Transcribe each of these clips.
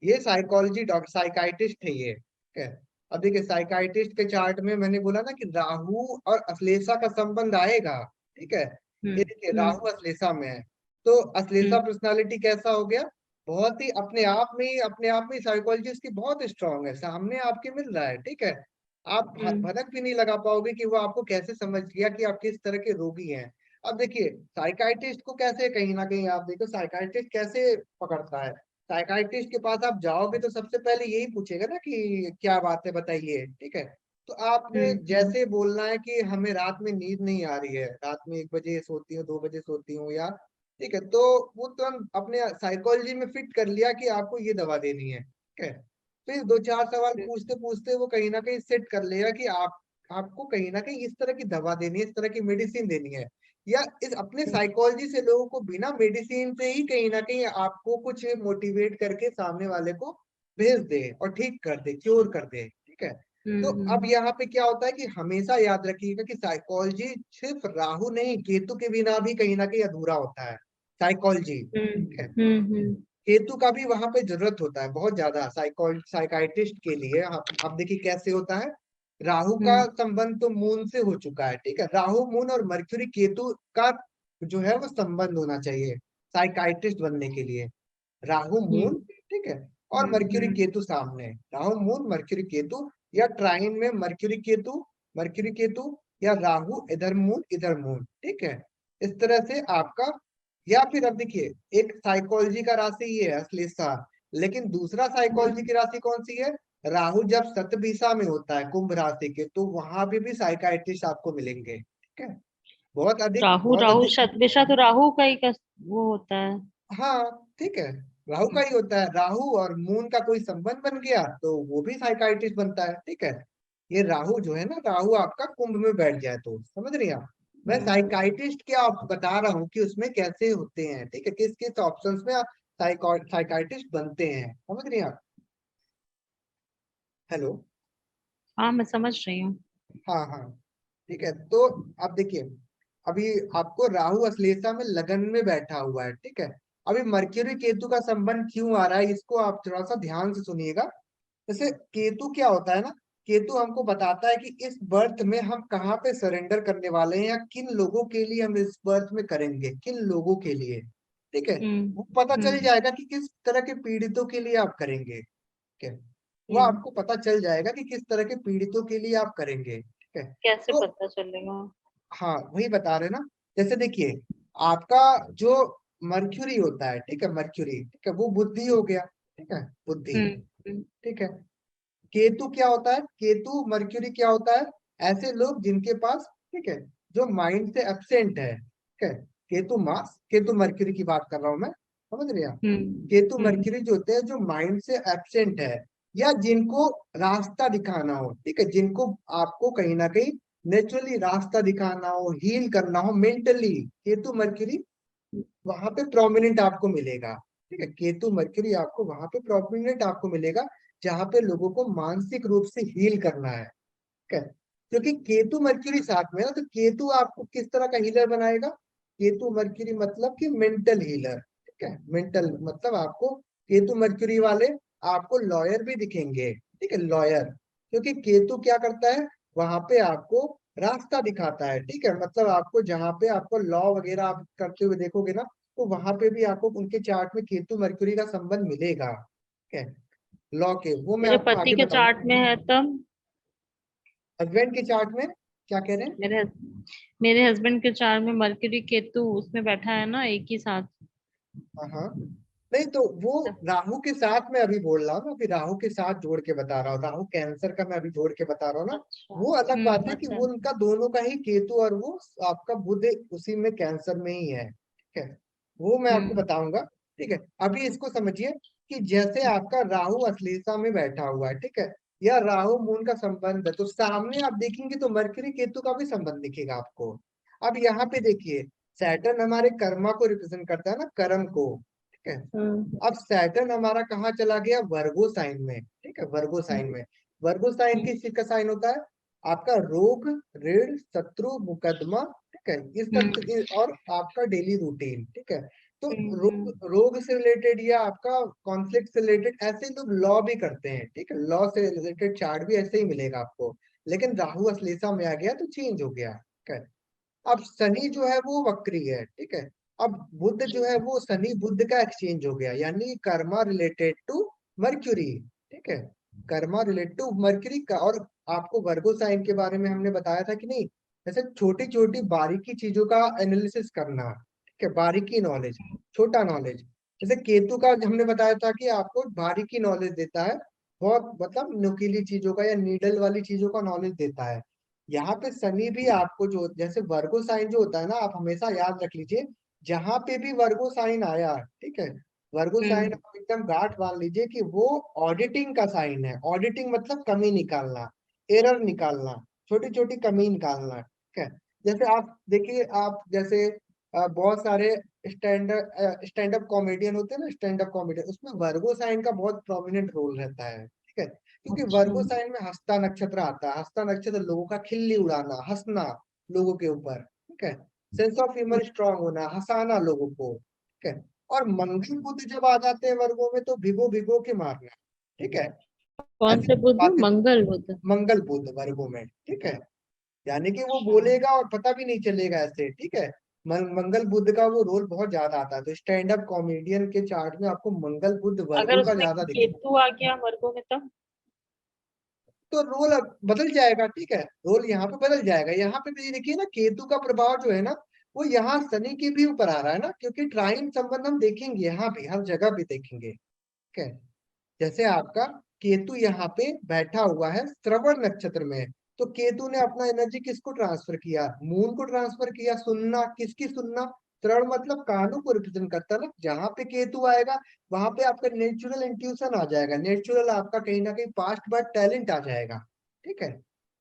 ये psychology doctor साइकाइटिस्ट है ये, ठीक है। अब देखिए साइकाइटिस्ट के चार्ट में मैंने बोला ना कि राहु और अश्लेषा का संबंध आएगा, ठीक है। ये देखिए हम्म राहु अश्लेषा में है, तो अश्लेषा हम्म पर्सनालिटी कैसा हो गया, बहुत ही अपने आप में साइकोलॉजी इसकी बहुत स्ट्रांग है, सामने आपके मिल रहा है, ठीक है। आप हम्म भनक भी नहीं लगा पाओगे कि वो आपको कैसे समझ गया कि आप किस तरह के रोगी हैं। अब देखिए साइकाइटिस्ट को कैसे, कहीं ना कहीं आप देखो साइकाइटिस्ट कैसे पकड़ता है। साइकाइट्रिस्ट के पास आप जाओगे तो सबसे पहले यही पूछेगा ना कि क्या बात है बताइए, ठीक है। तो आपने हम्म जैसे बोलना है कि हमें रात में नींद नहीं आ रही है, रात में 1 बजे सोती हूँ, 2 बजे सोती हूँ, या ठीक है, तो वो तुरंत अपने साइकोलॉजी में फिट कर लिया कि आपको ये दवा देनी है, ठीक है। फिर दो चार सवाल पूछते पूछते वो कहीं ना कहीं सेट कर लेगा कि आपको कहीं ना कहीं इस तरह की दवा देनी है, इस तरह की मेडिसिन देनी है, या इस अपने साइकोलॉजी से लोगों को बिना मेडिसिन से ही कहीं ना कहीं आपको कुछ मोटिवेट करके सामने वाले को भेज दे और ठीक कर दे, क्योर कर दे, ठीक है। तो अब हम्म यहाँ पे क्या होता है कि हमेशा याद रखिएगा कि साइकोलॉजी सिर्फ राहु नहीं, केतु के बिना भी कहीं ना कहीं अधूरा होता है साइकोलॉजी, ठीक है। हम्म केतु का भी वहां पे जरूरत होता है बहुत ज्यादा साइकाइटिस्ट के लिए। आप देखिए कैसे होता है, राहु का हम्म संबंध तो मून से हो चुका है, ठीक है। राहु मून और मर्क्यूरी केतु का जो है वो संबंध होना चाहिए साइकाइट्रिस्ट बनने के लिए। राहु मून, हम्म ठीक है, और मर्क्यूरी हम्म केतु सामने, राहु मून मर्क्यूरी केतु, या ट्राइन में मर्क्यूरी केतु, या राहु इधर मून इधर मून, ठीक है। इस तरह से आपका, या फिर अब देखिए एक साइकोलॉजी का राशि ये है अश्लेषा, लेकिन दूसरा साइकोलॉजी की राशि कौन सी है, राहु जब शतभिषा में होता है कुंभ राशि के, तो वहां पे भी साइकाइट्रिस्ट आपको मिलेंगे, ठीक है। बहुत अधिक राहु बहुत राहु अधिक। शतभिषा तो राहु का ही वो होता है। हाँ, ठीक है, राहु का ही होता है, राहु और मून का कोई संबंध बन गया तो वो भी साइकाइट्रिस्ट बनता है, ठीक है। ये राहु जो है ना, राहु आपका कुंभ में बैठ जाए तो समझ रही हैं आप। मैं हम्म साइकाइट्रिस्ट क्या आप बता रहा हूँ कि उसमें कैसे होते हैं, ठीक है, किस किस ऑप्शंस में आप साइकाइट्रिस्ट बनते हैं, समझ रही हैं आप। हेलो। हाँ, मैं समझ रही हूँ। हाँ हाँ, ठीक है। तो अब देखिए, अभी आपको राहु अश्लेषा में लगन में बैठा हुआ है, ठीक है। अभी मर्क्यूरी केतु का संबंध क्यों आ रहा है, इसको आप थोड़ा सा ध्यान से सुनिएगा। जैसे केतु क्या होता है ना, केतु हमको बताता है कि इस बर्थ में हम कहाँ पे सरेंडर करने वाले हैं, या किन लोगों के लिए हम इस बर्थ में करेंगे, किन लोगों के लिए, ठीक है। वो पता चल हम्म जाएगा कि किस तरह के पीड़ितों के लिए आप करेंगे, ठीक है। वो हम्म आपको पता चल जाएगा कि किस तरह के पीड़ितों के लिए आप करेंगे, ठीक है। कैसे तो पता चलेगा? हाँ वही बता रहे ना। जैसे देखिए आपका जो मर्क्यूरी होता है, ठीक है, मर्क्यूरी, ठीक है, वो बुद्धि हो गया, ठीक है, बुद्धि, हम्म हम्म ठीक है। केतु क्या होता है, केतु मर्क्यूरी क्या होता है, ऐसे लोग जिनके पास, ठीक है, जो माइंड से एब्सेंट है, ठीक है। केतु मास, केतु मर्क्यूरी की बात कर रहा हूं मैं, समझ रहे हैं आप। केतु हम्म मर्क्यूरी जो होते हैं जो माइंड से एब्सेंट है, या जिनको रास्ता दिखाना हो, ठीक है, जिनको आपको कहीं ना कहीं नेचुरली रास्ता दिखाना हो, हील करना हो मेंटली, केतु मर्क्यूरी वहां पे प्रोमिनेंट आपको मिलेगा, ठीक है। केतु मरकरी आपको वहां पे प्रोमिनेंट आपको मिलेगा जहां पे लोगों को मानसिक रूप से हील करना है, ठीक है। क्योंकि केतु मरकरी साथ में है ना, तो केतु आपको किस तरह का हीलर बनाएगा, केतु मरकरी मतलब कि मेंटल हीलर, ठीक है। मेंटल मतलब आपको केतु मरकरी वाले आपको लॉयर भी दिखेंगे, ठीक है, लॉयर। क्योंकि केतु क्या करता है, वहां पे आपको रास्ता दिखाता है, ठीक है। मतलब आपको जहाँ पे आपको लॉ वगैरह आप करते हुए देखोगे ना, तो वहां पे भी आपको उनके चार्ट में केतु मरकरी का संबंध मिलेगा, ठीक है। लॉ के वो मैं मेरे आपको पति आगे के बताऊंगा। चार्ट में है तब। हस्बैंड के चार्ट में क्या कह रहे हैं। मेरे हस्बैंड के चार्ट में मरकरी केतु उसमें बैठा है ना, एक ही साथ। हाँ हाँ, नहीं तो वो राहु के साथ मैं अभी बोल रहा हूँ ना, अभी राहु के साथ जोड़ के बता रहा हूँ, राहु कैंसर का मैं अभी जोड़ के बता रहा हूँ ना। अच्छा। वो अलग बात है कि अच्छा। वो उनका दोनों का ही केतु और वो आपका बुध उसी में कैंसर में ही है, ठीक है। वो मैं आपको हम्म बताऊंगा, ठीक है। अभी इसको समझिए कि जैसे आपका राहु अश्लेषा में बैठा हुआ है, ठीक है, या राहु मून का संबंध है, तो सामने आप देखेंगे तो मरकरी केतु का भी संबंध दिखेगा आपको। अब यहाँ पे देखिए, सैटर्न हमारे कर्मा को रिप्रेजेंट करता है ना, कर्म को, ठीक है। हम्म अब सैटर्न हमारा कहाँ चला गया, वर्गो साइन में, ठीक है, वर्गो साइन में। वर्गो साइन किस चीज का साइन होता है, आपका रोग, ऋण, शत्रु, मुकदमा, ठीक है, हम्म और आपका डेली रूटीन, ठीक है। तो हम्म। रोग से रिलेटेड या आपका कॉन्फ्लिक्ट से रिलेटेड ऐसे लोग लॉ भी करते हैं, ठीक है, लॉ से रिलेटेड चार्ट भी ऐसे ही मिलेगा आपको। लेकिन राहु अश्लेषा में आ गया तो चेंज हो गया, ठीक है। अब शनि जो है वो वक्री है, ठीक है। अब बुध जो है वो शनि बुध का एक्सचेंज हो गया, यानी कर्मा रिलेटेड टू मर्क्यूरी, ठीक है, कर्मा रिलेटेड टू मर्क्यूरी का। और आपको वर्गो साइन के बारे में हमने बताया था कि नहीं, जैसे छोटी छोटी बारीकी चीजों का एनालिसिस करना, ठीक है, बारीकी नॉलेज, छोटा नॉलेज। जैसे केतु का हमने बताया था कि आपको बारीकी नॉलेज देता है, बहुत मतलब नुकीली चीजों का या नीडल वाली चीजों का नॉलेज देता है। यहाँ पे शनि भी आपको जो जैसे वर्गो साइन जो होता है ना, आप हमेशा याद रख लीजिए, जहां पे भी वर्गो साइन आया, ठीक है, वर्गो साइन हम्म। आप एकदम गांठ बांध लीजिए कि वो ऑडिटिंग का साइन है। ऑडिटिंग मतलब कमी निकालना, एरर निकालना, छोटी छोटी कमी निकालना, ठीक है। जैसे आप देखिए, आप जैसे बहुत सारे स्टैंड अप कॉमेडियन होते हैं ना, स्टैंड अप कॉमेडियन, उसमें वर्गो साइन का बहुत प्रोमिनेंट रोल रहता है, ठीक है। क्योंकि अच्छा। वर्गो साइन में हस्ता नक्षत्र आता है। हस्ता नक्षत्र लोगों का खिल्ली उड़ाना, हंसना लोगों के ऊपर, ठीक है, सेंस ऑफ ह्यूमर स्ट्रांग होना, हंसाना लोगों को, ठीक है। और मंगल बुध जब आ जाते हैं वर्गों में तो भिगो भिगो के मारना, ठीक है, कौन ऐसी से बुध? बातें। मंगल बुध? मंगल बुध वर्गों में, ठीक है, यानी कि वो अच्छा। बोलेगा और पता भी नहीं चलेगा ऐसे, ठीक है। मंगल बुध का वो रोल बहुत ज्यादा आता है, तो स्टैंड अप कॉमेडियन के चार्ट में आपको मंगल बुध अगर वर्गों का उसमें ज्यादा दिखेगा। केतु आ गया वर्गों में तब? तो रोल अब बदल जाएगा, ठीक है, रोल यहाँ पे बदल जाएगा। यहाँ पे भी देखिए ना, केतु का प्रभाव जो है ना, वो यहाँ शनि के भी ऊपर आ रहा है ना, क्योंकि ट्राइन संबंध हम देखेंगे यहाँ भी, हर जगह भी देखेंगे, ठीक है। जैसे आपका केतु यहाँ पे बैठा हुआ है श्रवण नक्षत्र में, तो केतु ने अपना एनर्जी किसको ट्रांसफर किया? मून को ट्रांसफर किया। सुनना, किसकी सुनना? श्रवण मतलब कानों को रिप्रेजेंट करता है ना। जहां पे केतु आएगा वहां पे आपका नेचुरल इंट्यूशन आ जाएगा, नेचुरल आपका कहीं ना कहीं पास्ट बर्थ टैलेंट आ जाएगा, ठीक है।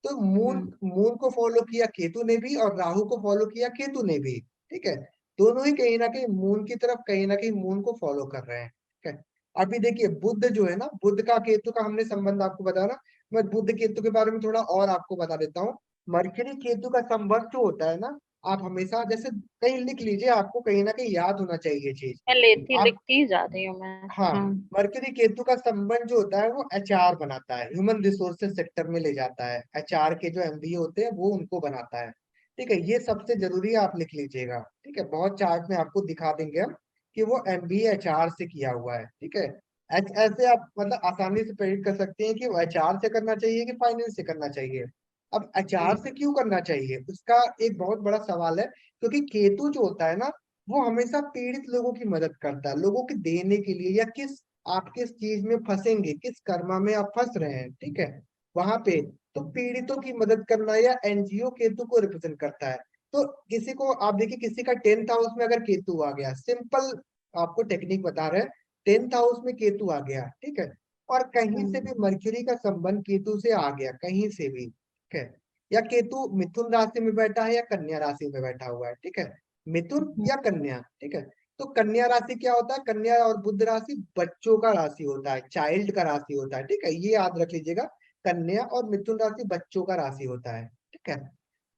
तो मून हम्म। मून को फॉलो किया केतु ने भी, और राहु को फॉलो किया केतु ने भी, ठीक है। दोनों ही कहीं ना कहीं मून की तरफ, कहीं ना कहीं मून को फॉलो कर रहे हैं, ठीक है। अभी देखिए बुध जो है ना, बुध का केतु का हमने संबंध आपको बताया ना। मैं बुध केतु के बारे में थोड़ा और आपको बता देता हूँ। मरकरी केतु का संबंध जो होता है ना, आप हमेशा जैसे कहीं लिख लीजिए, आपको कहीं ना कहीं याद होना चाहिए चीज। मैं लेती आप, लिखती ही जा रही हूँ मैं। हाँ, हाँ। मरकरी केतु का संबंध जो होता है वो एचआर बनाता है, ह्यूमन रिसोर्सेज सेक्टर में ले जाता है। एचआर के जो एमबीए होते हैं वो उनको बनाता है, ठीक है। ये सबसे जरूरी है, आप लिख लीजिएगा, ठीक है। बहुत चार्ट में आपको दिखा देंगे हम कि वो एमबीए एचआर से किया हुआ है, ठीक है। ऐसे आप मतलब आसानी से प्रेडिक्ट कर सकते हैं कि वो एचआर से करना चाहिए कि फाइनेंस से करना चाहिए। अब एचआर से क्यों करना चाहिए, उसका एक बहुत बड़ा सवाल है, क्योंकि केतु जो होता है ना, वो हमेशा पीड़ित लोगों की मदद करता है, लोगों के देने के लिए, या किस आप किस चीज में फंसेंगे, किस कर्मा में आप फंस रहे हैं, ठीक है, वहां पे। तो पीड़ितों की मदद करना या एनजीओ केतु को रिप्रेजेंट करता है। तो किसी को आप देखिए, किसी का 10th हाउस में अगर केतु आ गया, सिंपल आपको टेक्निक बता रहे हैं, 10th हाउस में केतु आ गया, ठीक है, और कहीं से भी मरक्यूरी का संबंध केतु से आ गया, कहीं से भी, ठीक है, या केतु मिथुन राशि में बैठा है या कन्या राशि में बैठा हुआ है, ठीक है, मिथुन या कन्या, ठीक है। तो कन्या राशि क्या होता है? कन्या और बुध राशि बच्चों का राशि होता है, चाइल्ड का राशि होता है, ठीक है, ये याद रख लीजिएगा। कन्या और मिथुन राशि बच्चों का राशि होता है, ठीक है।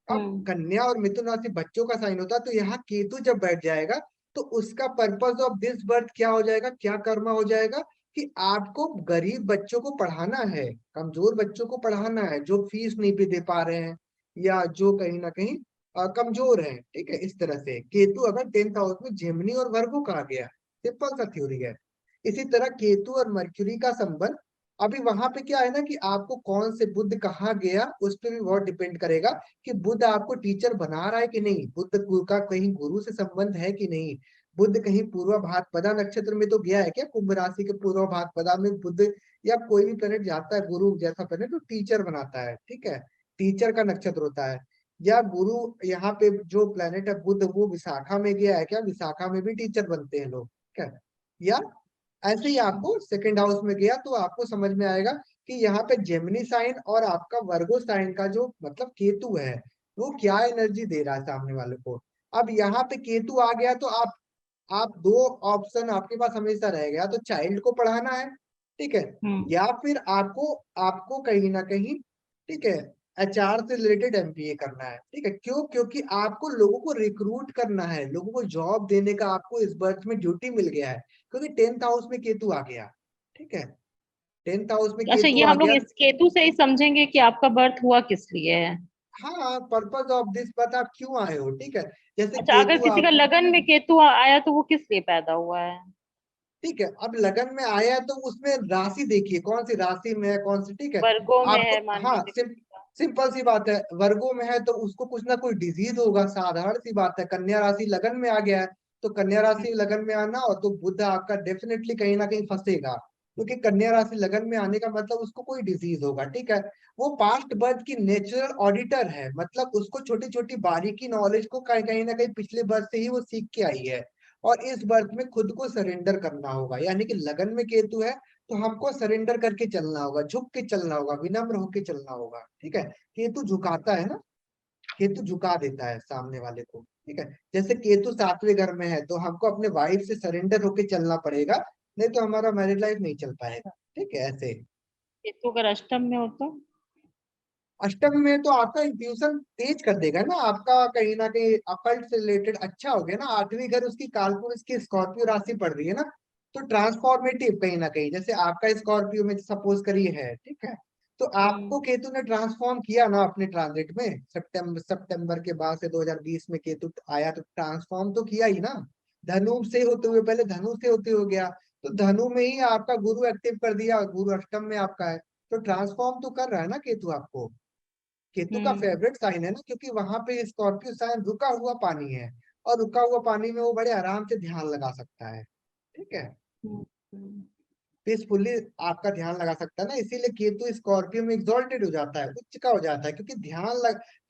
अब हम्म। कन्या और मिथुन राशि बच्चों का साइन होता है, तो यहाँ केतु जब बैठ जाएगा तो उसका पर्पस ऑफ दिस बर्थ क्या हो जाएगा, क्या कर्मा हो जाएगा, कि आपको गरीब बच्चों को पढ़ाना है, कमजोर बच्चों को पढ़ाना है, जो फीस नहीं भी दे पा रहे हैं, या जो कहीं ना कहीं कमजोर है, ठीक है। इस तरह से केतु अगर 10th हाउस में जेमिनी और वर्गो का आ गया, सिंपल सा थ्योरी है। इसी तरह केतु और मर्क्यूरी का संबंध, अभी वहां पे क्या है ना, कि आपको कौन से बुध कहाँ गया उस पर भी बहुत डिपेंड करेगा, कि बुध आपको टीचर बना रहा है कि नहीं, बुध का कहीं गुरु से संबंध है कि नहीं। बुध कहीं पूर्व भाद्रपदा नक्षत्र में तो गया है क्या? कुंभ राशि के पूर्व भाद्रपदा में बुध या कोई भी प्लेनेट जाता है, गुरु जैसा प्लेनेट, तो टीचर बनाता है, ठीक है, टीचर का नक्षत्र होता है। या गुरु यहाँ पे जो प्लेनेट है बुध, वो विशाखा में गया है क्या? विशाखा में भी टीचर बनते हैं लोग, ठीक है। या ऐसे ही आपको सेकंड हाउस में गया तो आपको समझ में आएगा कि यहाँ पे जेमिनी साइन और आपका वर्गो साइन का जो मतलब केतु है, वो क्या एनर्जी दे रहा है सामने वाले को। अब यहाँ पे केतु आ गया तो आप दो ऑप्शन आपके पास हमेशा रहेगा, या तो चाइल्ड को पढ़ाना है, ठीक है, हम्म। या फिर आपको आपको कहीं ना कहीं, ठीक है, एचआर से रिलेटेड एमबीए करना है, ठीक है। क्यों? क्योंकि आपको लोगों को रिक्रूट करना है, लोगों को जॉब देने का आपको इस बर्थ में ड्यूटी मिल गया है, क्योंकि 10th हाउस में केतु आ गया, ठीक है। 10th हाउस में अच्छा, केतु ये आ हम लोग गया। इस केतु से ही समझेंगे कि आपका बर्थ हुआ किस लिए है। हाँ, पर्पज ऑफ दिस बर्थ, आप क्यों आए हो, ठीक है। जैसे अच्छा, अगर केतु किसी का आप, लगन में केतु आया तो वो किस लिए पैदा हुआ है। ठीक है, अब लगन में आया तो उसमें राशि देखिए कौन सी राशि में है, कौन सी, ठीक है। वर्गों में आपको, है मान हाँ, लीजिए किसी का। सिंपल सी बात है, वर्गों में है तो उसको कुछ ना कोई डिजीज होगा, साधारण सी बात है। कन्या राशि लगन में आ गया है, तो कन्या राशि लगन में आना, और तो बुध आपका डेफिनेटली कहीं ना कहीं फंसेगा, क्योंकि कन्या राशि लगन में आने का मतलब उसको कोई डिजीज होगा, ठीक है। वो पास्ट बर्थ की नेचुरल ऑडिटर है, मतलब उसको छोटी छोटी बारीकी नॉलेज को कहीं कहीं ना कहीं पिछले बर्थ से ही वो सीख के आई है, और इस बर्थ में खुद को सरेंडर करना होगा। यानी कि लगन में केतु है तो हमको सरेंडर करके चलना होगा, झुक के चलना होगा, विनम्र होके चलना होगा, ठीक है। केतु झुकाता है ना, केतु झुका देता है सामने वाले को, ठीक है। जैसे केतु 7वें घर में है तो हमको अपने वाइफ से सरेंडर होके चलना पड़ेगा, नहीं तो हमारा मैरिज लाइफ नहीं चल पाएगा, ठीक है, ऐसे। केतु अगर अष्टम में हो तो। अष्टम में तो आपका इंट्यूशन तेज कर देगा ना, आपका कहीं ना कहीं अकल्ट से रिलेटेड अच्छा हो गया ना। 8वीं घर उसकी कालपुरुष की स्कॉर्पियो राशि पड़ रही है ना, तो ट्रांसफॉर्मेटिव कहीं ना कहीं, जैसे आपका स्कॉर्पियो में सपोज करिए है, ठीक है। तो आपको हम्म। केतु ने ट्रांसफॉर्म किया ना अपने ट्रांजिट में, सितंबर के बाद से 2020 में केतु आया तो ट्रांसफॉर्म तो किया ही ना। धनु से होते हुए, पहले धनु से होते हो गया, तो धनु में ही आपका गुरु एक्टिव कर दिया, गुरु अष्टम में आपका है, तो ट्रांसफॉर्म तो कर रहा है ना केतु आपको। केतु का हम्म। फेवरेट साइन है ना, क्योंकि वहां पे स्कॉर्पियो साइन रुका हुआ पानी है, और रुका हुआ पानी में वो बड़े आराम से ध्यान लगा सकता है, ठीक है। हम्म। हम्म। पीसफुली आपका ध्यान लगा सकता है ना, इसीलिए केतु स्कॉर्पियो में एग्जॉल्टेड हो जाता है, उच्च का हो जाता है, क्योंकि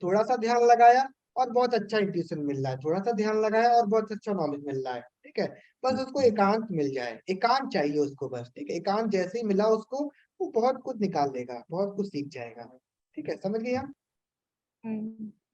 थोड़ा सा ध्यान लगाया और बहुत अच्छा इंट्यूशन मिल रहा है, थोड़ा सा ध्यान लगाया और बहुत अच्छा नॉलेज मिल रहा है, ठीक है। बस उसको एकांत मिल जाए, एकांत चाहिए उसको बस, ठीक है। एकांत जैसे ही मिला उसको, वो बहुत कुछ निकाल लेगा, बहुत कुछ सीख जाएगा, ठीक है, समझ गए आप। हम्म।